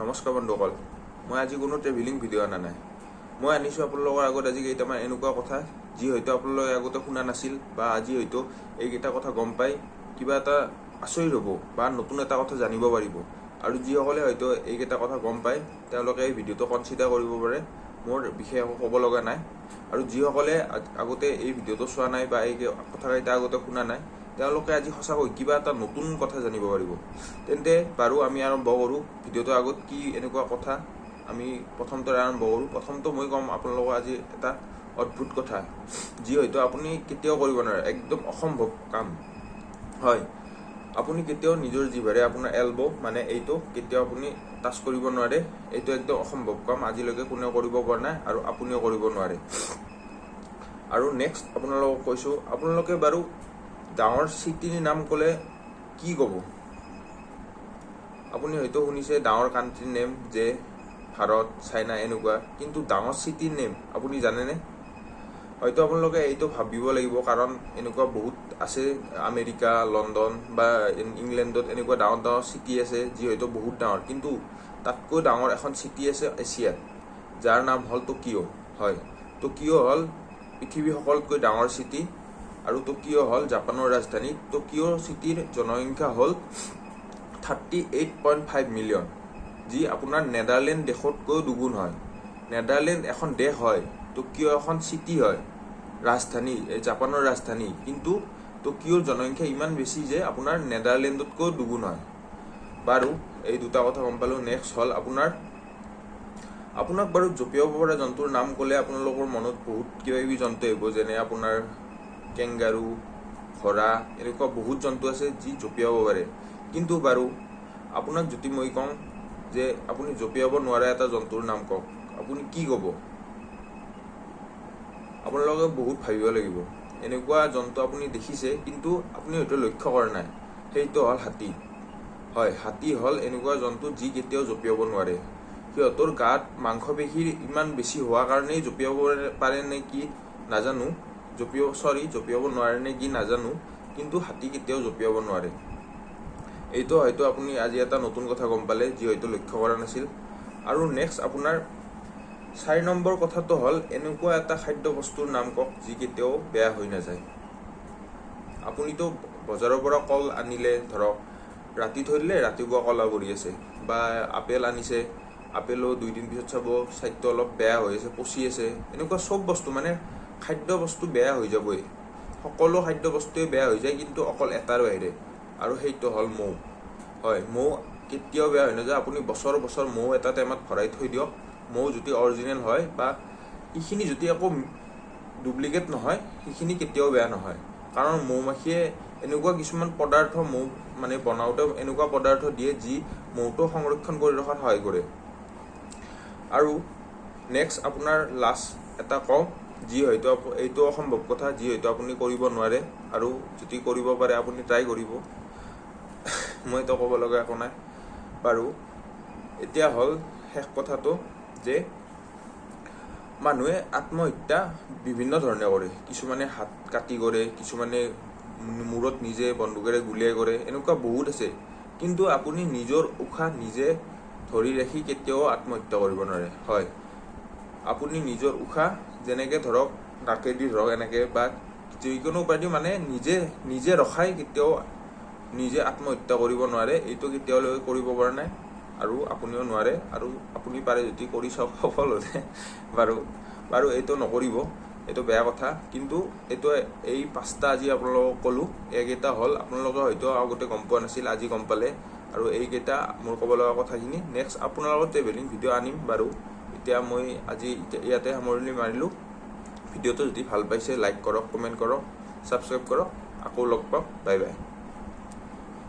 নমস্কাৰ বন্ধুসকল, মই আজি কোনো ট্ৰেভেলিং ভিডিঅ' অনা নাই। মই আনিছোঁ আপোনালোকৰ আগত আজি কেইটামান এনেকুৱা কথা যি হয়তো আপোনালোকে আগতে শুনা নাছিল, বা আজি হয়তো এইকেইটা কথা গম পাই কিবা এটা আচৰিত হ'ব বা নতুন এটা কথা জানিব পাৰিব। আৰু যিসকলে হয়তো এইকেইটা কথা গম পায় তেওঁলোকে এই ভিডিঅ'টো কনচিডাৰ কৰিব পাৰে। মোৰ বিশেষ একো ক'ব লগা নাই। আৰু যিসকলে আগতে এই ভিডিঅ'টো চোৱা নাই বা এই কথাকেইটা আগতে শুনা নাই তেওঁলোকে আজি সঁচাকৈ কিবা এটা নতুন কথা জানিব পাৰিব। তেন্তে বাৰু আমি আৰম্ভ কৰোঁ। ভিডিঅ'টোৰ আগত কি এনেকুৱা কথা আমি প্ৰথমতে আৰম্ভ কৰোঁ। প্ৰথমটো মই ক'ম আপোনালোকক আজি এটা অদ্ভুত কথা যি হয়তো আপুনি কেতিয়াও কৰিব নোৱাৰে, একদম অসম্ভৱ কাম হয়। আপুনি কেতিয়াও নিজৰ জিভাৰে আপোনাৰ এলব' মানে এইটো কেতিয়াও আপুনি টাচ কৰিব নোৱাৰে। এইটো একদম অসম্ভৱ কাম, আজিলৈকে কোনেও কৰিব পৰা নাই আৰু আপুনিও কৰিব নোৱাৰে। আৰু নেক্সট আপোনালোকক কৈছোঁ, আপোনালোকে বাৰু ডাঙৰ চিটিৰ নাম ক'লে কি ক'ব? আপুনি হয়তো শুনিছে ডাঙৰ কাণ্ট্ৰিৰ নেম যে ভাৰত, চাইনা এনেকুৱা, কিন্তু ডাঙৰ চিটিৰ নেম আপুনি জানেনে? হয়তো আপোনালোকে এইটো ভাবিব লাগিব, কাৰণ এনেকুৱা বহুত আছে, আমেৰিকা, লণ্ডন বা ইংলেণ্ডত এনেকুৱা ডাঙৰ ডাঙৰ চিটি আছে যি হয়তো বহুত ডাঙৰ, কিন্তু তাতকৈ ডাঙৰ এখন চিটি আছে এছিয়াত, যাৰ নাম হ'ল টকিঅ'। হয়, টকিঅ' হ'ল পৃথিৱীৰ সকলোতকৈ ডাঙৰ চিটি, আৰু টকিঅ' হ'ল জাপানৰ ৰাজধানী। টকিঅ' চিটিৰ জনসংখ্যা হ'ল 38.5 মিলিয়ন, যি আপোনাৰ নেদাৰলেণ্ড দেশতকৈও দুগুণ হয়। নেদাৰলেণ্ড এখন দেশ হয়, টকিঅ' এখন চিটি হয়, ৰাজধানী, জাপানৰ ৰাজধানী, কিন্তু টকিঅ'ৰ জনসংখ্যা ইমান বেছি যে আপোনাৰ নেদাৰলেণ্ডতকৈও দুগুণ হয়। বাৰু এই দুটা কথা গম পালোঁ। নেক্সট হ'ল আপোনাক বাৰু জঁপিয়াব পৰা জন্তুৰ নাম ক'লে আপোনালোকৰ মনত বহুত কিবা কিবি জন্তু আহিব, যেনে আপোনাৰ কেংগাৰু, ঘোঁৰা, এনেকুৱা বহুত জন্তু আছে যি জঁপিয়াব পাৰে। কিন্তু বাৰু আপোনাক যদি মই কওঁ যে আপুনি জঁপিয়াব নোৱাৰা এটা জন্তুৰ নাম কওক, আপুনি কি ক'ব? আপোনালোকে বহুত ভাবিব লাগিব। এনেকুৱা জন্তু আপুনি দেখিছে কিন্তু আপুনি হয়তো লক্ষ্য কৰা নাই, সেইটো হ'ল হাতী। হয়, হাতী হ'ল এনেকুৱা জন্তু যি কেতিয়াও জঁপিয়াব নোৱাৰে। সিহঁতৰ গাত মাংসপেশীৰ ইমান বেছি হোৱাৰ কাৰণেই জঁপিয়াব পাৰে নে কি নাজানো, জঁপিয়াব নোৱাৰে নে কি নাজানো, কিন্তু হাতী কেতিয়াও জঁপিয়াব নোৱাৰে। এইটো হয়তো আপুনি আজি এটা নতুন কথা গম পালে যি হয়তো লক্ষ্য কৰা নাছিল। আৰু নেক্সট আপোনাৰ 4 নম্বৰ কথাটো হ'ল এনেকুৱা এটা খাদ্য বস্তুৰ নাম কওক যি কেতিয়াও বেয়া হৈ নাযায়। আপুনিতো বজাৰৰ পৰা কল আনিলে, ধৰক ৰাতি থৈ দিলে, ৰাতিপুৱা কলা পৰি আছে, বা আপেল আনিছে, আপেলো 2 দিন পিছত চাব চাইডটো অলপ বেয়া হৈ আছে, পচি আছে। এনেকুৱা চব বস্তু মানে খাদ্য বস্তু বেয়া হৈ যাবই, সকলো খাদ্য বস্তুৱে বেয়া হৈ যায়, কিন্তু অকল এটাৰ বাহিৰে, আৰু সেইটো হ'ল মৌ। হয়, মৌ কেতিয়াও বেয়া হৈ নাযায়। আপুনি বছৰ বছৰ মৌ এটা টেমাত ভৰাই থৈ দিয়ক, মৌ যদি অৰিজিনেল হয় বা সেইখিনি যদি একো ডুপ্লিকেট নহয়, সেইখিনি কেতিয়াও বেয়া নহয়। কাৰণ মৌ-মাখিয়ে এনেকুৱা কিছুমান পদাৰ্থ মৌ মানে বনাওঁতে এনেকুৱা পদাৰ্থ দিয়ে যি মৌটো সংৰক্ষণ কৰি ৰখাত সহায় কৰে। আৰু নেক্সট আপোনাৰ লাষ্ট এটা কওঁ, যি হয়তো এইটো অসম্ভৱ কথা, যি হয়তো আপুনি কৰিব নোৱাৰে, আৰু যদি কৰিব পাৰে আপুনি ট্ৰাই কৰিব। মইতো ক'ব লগা একো নাই। বাৰু এতিয়া হ'ল শেষ কথাটো, যে মানুহে আত্মহত্যা বিভিন্ন ধৰণে কৰে। কিছুমানে হাত কাটি কৰে, কিছুমানে মূৰত নিজে বন্দুকেৰে গুলীয়াই কৰে, এনেকুৱা বহুত আছে। কিন্তু আপুনি নিজৰ উশাহ নিজে ধৰি ৰাখি কেতিয়াও আত্মহত্যা কৰিব নোৱাৰে। হয়, আপুনি নিজৰ উশাহ যেনেকৈ ধৰক নাকেদি ধৰক এনেকৈ, বা যিকোনো উপায়েদি মানে নিজে ৰখাই কেতিয়াও নিজে আত্মহত্যা কৰিব নোৱাৰে। এইটো কেতিয়ালৈকে কৰিব পৰা নাই, আৰু আপুনিও নোৱাৰে। আৰু আপুনি পাৰে যদি কৰি চাওক, সফল হ'লে। বাৰু এইটো নকৰিব, এইটো বেয়া কথা। কিন্তু এই 5টা আজি আপোনালোকক ক'লোঁ, এইকেইটা হ'ল আপোনালোকে হয়তো আগতে গম পোৱা নাছিল, আজি গম পালে। আৰু এইকেইটা মোৰ ক'ব লগা কথাখিনি। নেক্সট আপোনালোকৰ ট্ৰেভেলিং ভিডিঅ' আনিম বাৰু। এতিয়া মই আজি ইয়াতে সামৰণি মাৰিলোঁ। ভিডিঅ'টো যদি ভাল পাইছে লাইক কৰক, কমেণ্ট কৰক, ছাবস্ক্ৰাইব কৰক। আকৌ লগ পাম, বাই বাই।